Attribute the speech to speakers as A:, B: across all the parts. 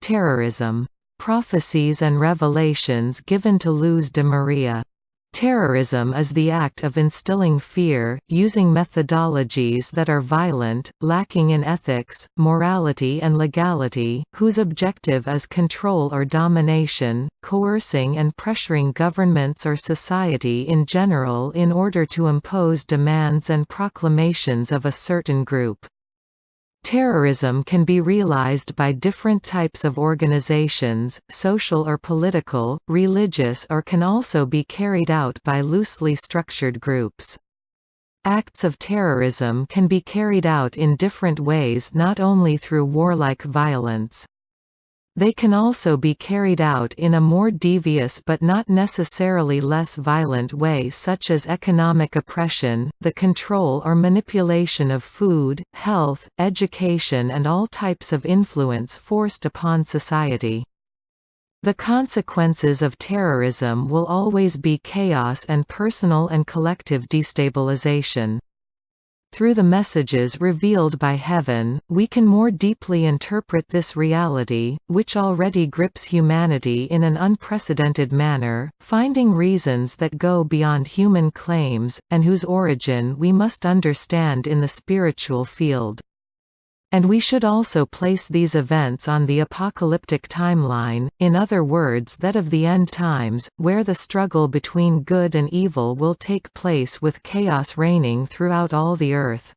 A: Terrorism. Prophecies and revelations given to Luz de Maria. Terrorism is the act of instilling fear, using methodologies that are violent, lacking in ethics, morality and legality, whose objective is control or domination, coercing and pressuring governments or society in general in order to impose demands and proclamations of a certain group. Terrorism can be realized by different types of organizations, social or political, religious, or can also be carried out by loosely structured groups. Acts of terrorism can be carried out in different ways, not only through warlike violence. They can also be carried out in a more devious but not necessarily less violent way, such as economic oppression, the control or manipulation of food, health, education and all types of influence forced upon society. The consequences of terrorism will always be chaos and personal and collective destabilization. Through the messages revealed by heaven, we can more deeply interpret this reality, which already grips humanity in an unprecedented manner, finding reasons that go beyond human claims, and whose origin we must understand in the spiritual field. And we should also place these events on the apocalyptic timeline, in other words that of the end times, where the struggle between good and evil will take place with chaos reigning throughout all the earth.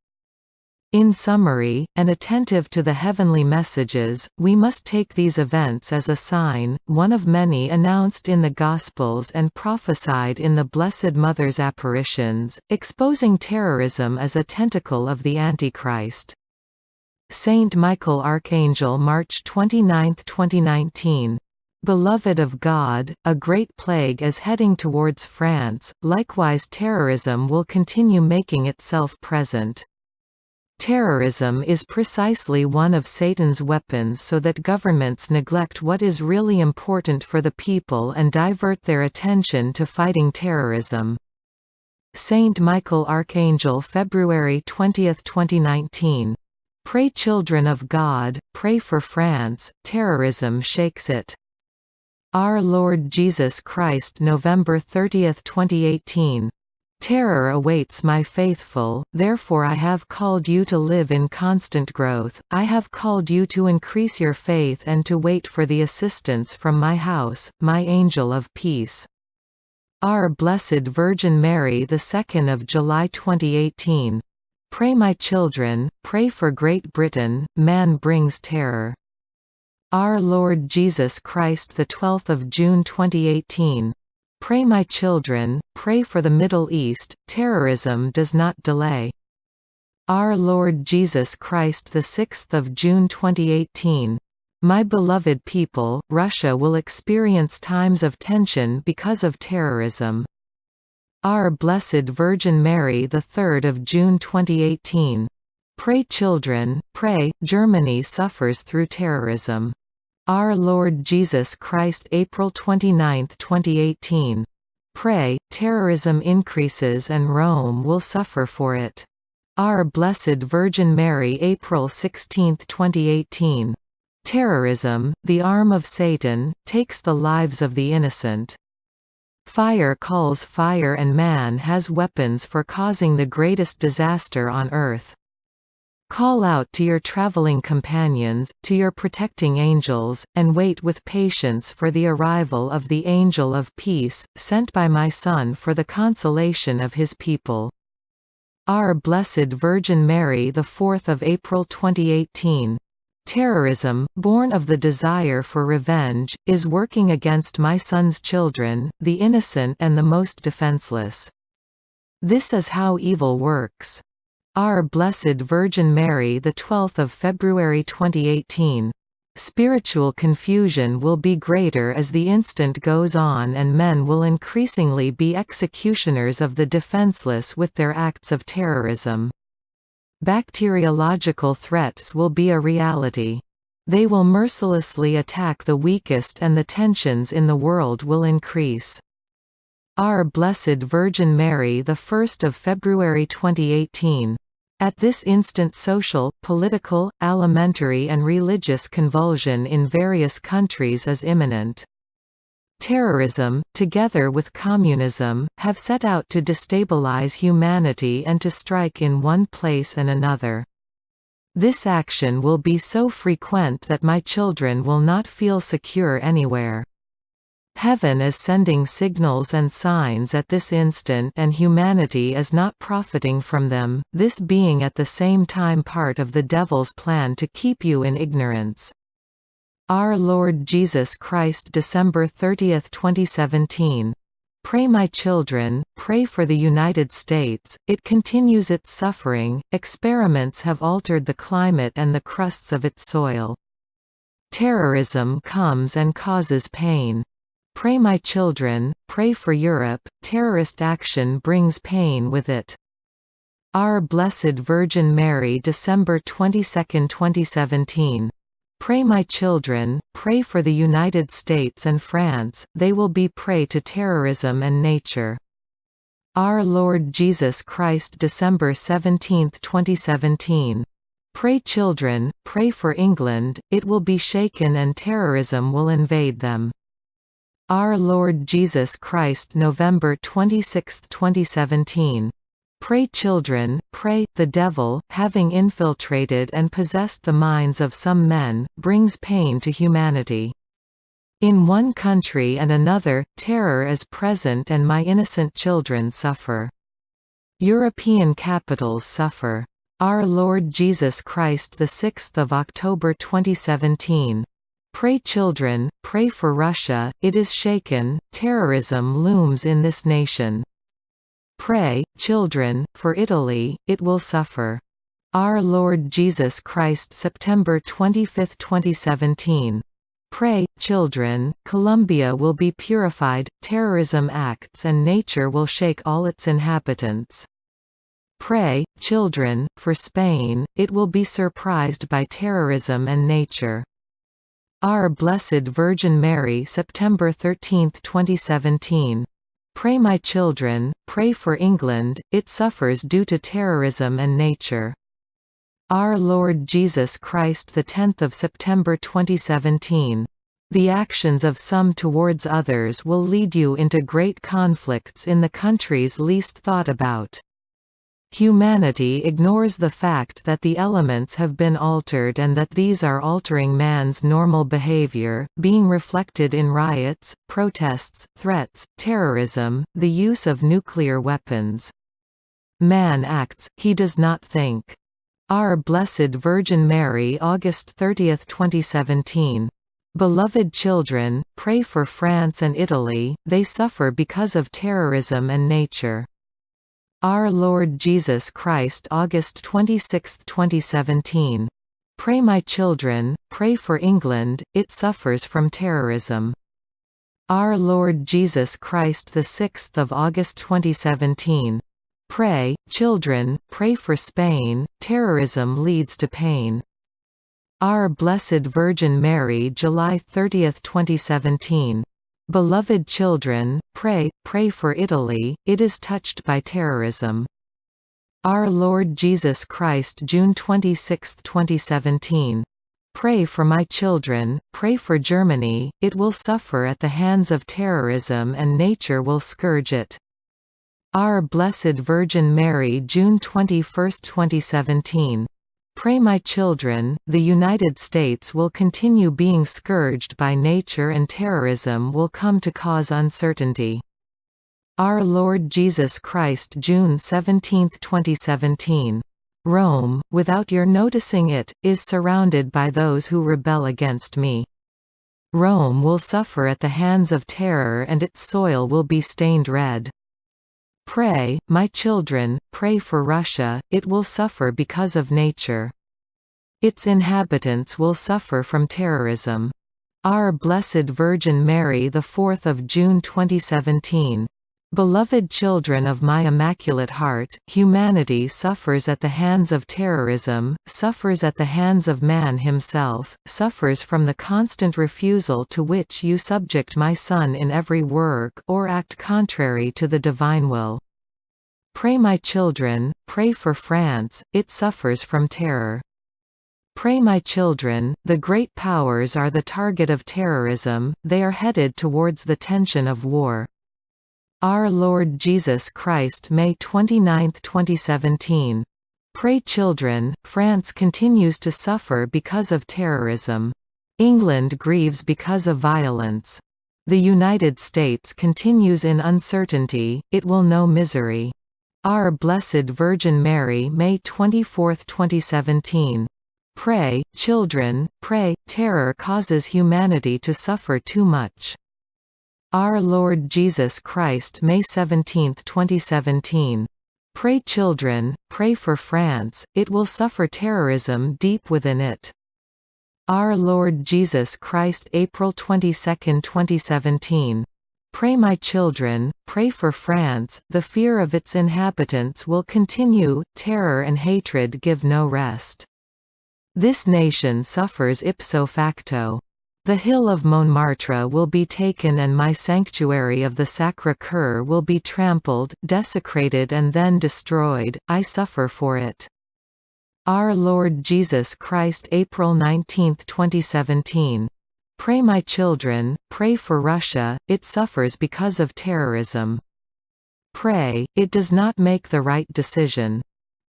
A: In summary, and attentive to the heavenly messages, we must take these events as a sign, one of many announced in the Gospels and prophesied in the Blessed Mother's apparitions, exposing terrorism as a tentacle of the Antichrist. Saint Michael Archangel, March 29, 2019. Beloved of God, a great plague is heading towards France, likewise terrorism will continue making itself present. Terrorism is precisely one of Satan's weapons so that governments neglect what is really important for the people and divert their attention to fighting terrorism. Saint Michael Archangel, February 20, 2019. Pray, children of God, pray for France, terrorism shakes it. Our Lord Jesus Christ, November 30, 2018. Terror awaits my faithful, therefore I have called you to live in constant growth, I have called you to increase your faith and to wait for the assistance from my house, my angel of peace. Our Blessed Virgin Mary, the 2nd of July 2018. Pray, my children, pray for Great Britain, man brings terror. Our Lord Jesus Christ, the 12th of June 2018. Pray, my children, pray for the Middle East, terrorism does not delay. Our Lord Jesus Christ, the 6th of June 2018. My beloved people, Russia will experience times of tension because of terrorism. Our Blessed Virgin Mary, the 3rd of June 2018. Pray, children, pray, Germany suffers through terrorism. Our Lord Jesus Christ, April 29, 2018. Pray, terrorism increases and Rome will suffer for it. Our Blessed Virgin Mary, April 16, 2018. Terrorism, the arm of Satan, takes the lives of the innocent. Fire calls fire and man has weapons for causing the greatest disaster on earth. Call out to your traveling companions, to your protecting angels, and wait with patience for the arrival of the angel of peace, sent by my Son for the consolation of his people. Our Blessed Virgin Mary, the 4th of April 2018. Terrorism, born of the desire for revenge, is working against my Son's children, the innocent and the most defenseless. This is how evil works. Our Blessed Virgin Mary, the 12th of February 2018. Spiritual confusion will be greater as the instant goes on and men will increasingly be executioners of the defenseless with their acts of terrorism. Bacteriological threats will be a reality. They will mercilessly attack the weakest and the tensions in the world will increase. Our Blessed Virgin Mary, the 1st of February 2018. At this instant social, political, alimentary and religious convulsion in various countries is imminent. Terrorism, together with communism, have set out to destabilize humanity and to strike in one place and another. This action will be so frequent that my children will not feel secure anywhere. Heaven is sending signals and signs at this instant and humanity is not profiting from them, this being at the same time part of the devil's plan to keep you in ignorance. Our Lord Jesus Christ, December 30, 2017. Pray my children, pray for the United States, it continues its suffering, experiments have altered the climate and the crusts of its soil. Terrorism comes and causes pain. Pray my children, pray for Europe, terrorist action brings pain with it. Our Blessed Virgin Mary, December 22, 2017. Pray my children, pray for the United States and France, they will be prey to terrorism and nature. Our Lord Jesus Christ, December 17, 2017. Pray children, pray for England, it will be shaken and terrorism will invade them. Our Lord Jesus Christ, November 26, 2017. Pray children, pray, the devil, having infiltrated and possessed the minds of some men, brings pain to humanity. In one country and another, terror is present and my innocent children suffer. European capitals suffer. Our Lord Jesus Christ, the 6th of October 2017. Pray children, pray for Russia, it is shaken, terrorism looms in this nation. Pray, children, for Italy, it will suffer. Our Lord Jesus Christ, September 25, 2017. Pray, children, Colombia will be purified, terrorism acts and nature will shake all its inhabitants. Pray, children, for Spain, it will be surprised by terrorism and nature. Our Blessed Virgin Mary, September 13, 2017. Pray my children, pray for England, it suffers due to terrorism and nature. Our Lord Jesus Christ, the 10th of September 2017. The actions of some towards others will lead you into great conflicts in the countries least thought about. Humanity ignores the fact that the elements have been altered and that these are altering man's normal behavior, being reflected in riots, protests, threats, terrorism, the use of nuclear weapons. Man acts, he does not think. Our Blessed Virgin Mary, August 30, 2017. Beloved children, pray for France and Italy, they suffer because of terrorism and nature. Our Lord Jesus Christ, August 26, 2017. Pray my children, pray for England, it suffers from terrorism. Our Lord Jesus Christ, the 6th of August 2017. Pray, children, pray for Spain, terrorism leads to pain. Our Blessed Virgin Mary, July 30, 2017. Beloved children, pray, pray for Italy, it is touched by terrorism. Our Lord Jesus Christ, June 26, 2017. Pray for my children, pray for Germany, it will suffer at the hands of terrorism and nature will scourge it. Our Blessed Virgin Mary, June 21, 2017. Pray my children, the United States will continue being scourged by nature and terrorism will come to cause uncertainty. Our Lord Jesus Christ, June 17, 2017. Rome, without your noticing it, is surrounded by those who rebel against me. Rome will suffer at the hands of terror and its soil will be stained red. Pray, my children, pray for Russia, it will suffer because of nature. Its inhabitants will suffer from terrorism. Our Blessed Virgin Mary, the 4th of June 2017. Beloved children of my Immaculate Heart, humanity suffers at the hands of terrorism, suffers at the hands of man himself, suffers from the constant refusal to which you subject my Son in every work or act contrary to the divine will. Pray my children, pray for France, it suffers from terror. Pray my children, the great powers are the target of terrorism, they are headed towards the tension of war. Our Lord Jesus Christ, May 29, 2017. Pray children, France continues to suffer because of terrorism. England grieves because of violence. The United States continues in uncertainty, it will know misery. Our Blessed Virgin Mary, May 24, 2017. Pray, children, pray, terror causes humanity to suffer too much. Our Lord Jesus Christ, May 17, 2017. Pray children, pray for France, it will suffer terrorism deep within it. Our Lord Jesus Christ, April 22, 2017. Pray my children, pray for France, the fear of its inhabitants will continue, terror and hatred give no rest. This nation suffers ipso facto. The hill of Montmartre will be taken and my sanctuary of the Sacré-Cœur will be trampled, desecrated and then destroyed, I suffer for it. Our Lord Jesus Christ, April 19, 2017. Pray my children, pray for Russia, it suffers because of terrorism. Pray, it does not make the right decision.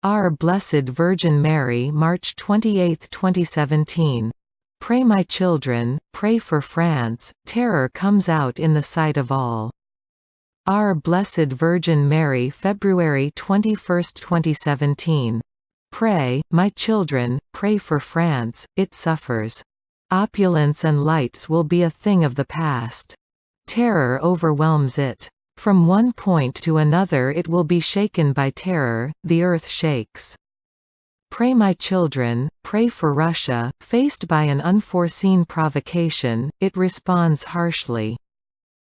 A: Our Blessed Virgin Mary, March 28, 2017. Pray my children, pray for France, terror comes out in the sight of all. Our Blessed Virgin Mary, February 21, 2017. Pray, my children, pray for France, it suffers. Opulence and lights will be a thing of the past. Terror overwhelms it. From one point to another it will be shaken by terror, the earth shakes. Pray my children, pray for Russia, faced by an unforeseen provocation, it responds harshly.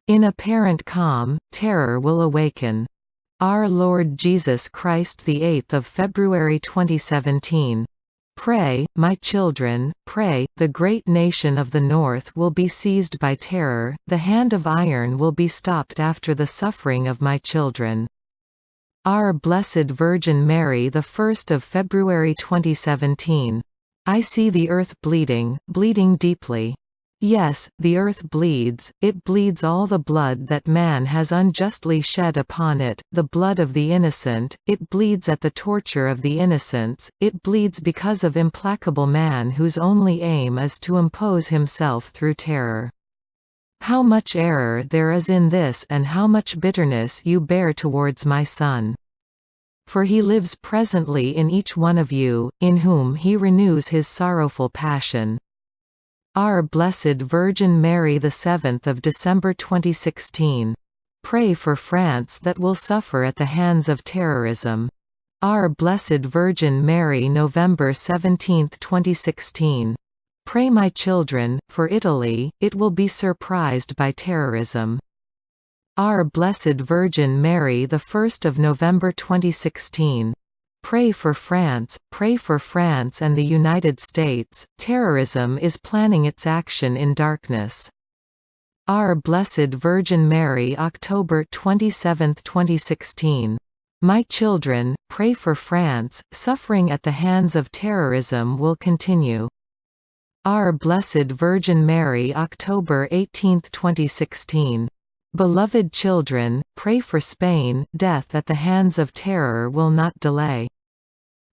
A: In apparent calm, terror will awaken. Our Lord Jesus Christ, the 8th of February 2017. Pray, my children, pray, the great nation of the North will be seized by terror, the hand of iron will be stopped after the suffering of my children. Our Blessed Virgin Mary, the 1st of February 2017. I see the earth bleeding, bleeding deeply. Yes, the earth bleeds, it bleeds all the blood that man has unjustly shed upon it, the blood of the innocent, it bleeds at the torture of the innocents, it bleeds because of implacable man whose only aim is to impose himself through terror. How much error there is in this and how much bitterness you bear towards my Son. For he lives presently in each one of you, in whom he renews his sorrowful passion. Our Blessed Virgin Mary, the 7th of December 2016. Pray for France that will suffer at the hands of terrorism. Our Blessed Virgin Mary, November 17, 2016. Pray my children, for Italy, it will be surprised by terrorism. Our Blessed Virgin Mary, the 1st of November 2016. Pray for France and the United States, terrorism is planning its action in darkness. Our Blessed Virgin Mary, October 27, 2016. My children, pray for France, suffering at the hands of terrorism will continue. Our Blessed Virgin Mary, October 18, 2016. Beloved children, pray for Spain, death at the hands of terror will not delay.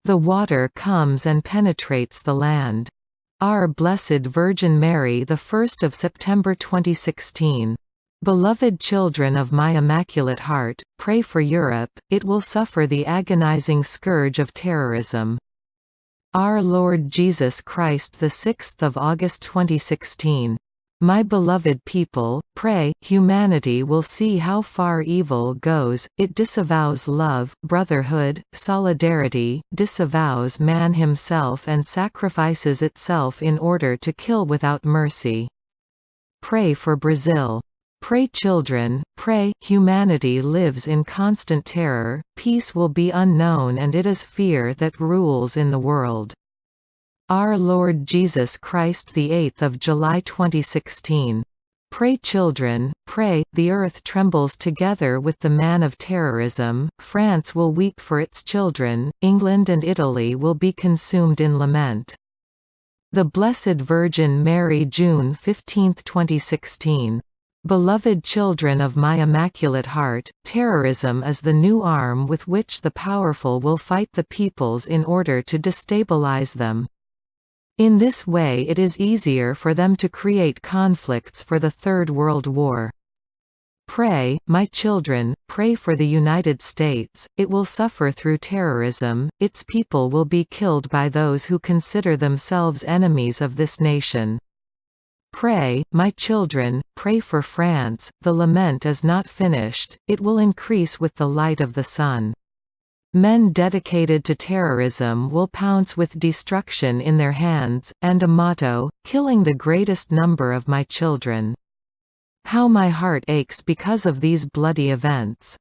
A: The water comes and penetrates the land. Our Blessed Virgin Mary, the 1st of September 2016. Beloved children of my Immaculate Heart, pray for Europe, it will suffer the agonizing scourge of terrorism. Our Lord Jesus Christ, the 6th of August 2016. My beloved people, pray, humanity will see how far evil goes, it disavows love, brotherhood, solidarity, disavows man himself and sacrifices itself in order to kill without mercy. Pray for Brazil. Pray children, pray, humanity lives in constant terror, peace will be unknown and it is fear that rules in the world. Our Lord Jesus Christ, the 8th of July 2016. Pray children, pray, the earth trembles together with the man of terrorism, France will weep for its children, England and Italy will be consumed in lament. The Blessed Virgin Mary, June 15, 2016. Beloved children of my Immaculate Heart, terrorism is the new arm with which the powerful will fight the peoples in order to destabilize them. In this way it is easier for them to create conflicts for the Third World War. Pray, my children, pray for the United States, it will suffer through terrorism, its people will be killed by those who consider themselves enemies of this nation. Pray, my children, pray for France, the lament is not finished, it will increase with the light of the sun. Men dedicated to terrorism will pounce with destruction in their hands, and a motto, killing the greatest number of my children. How my heart aches because of these bloody events.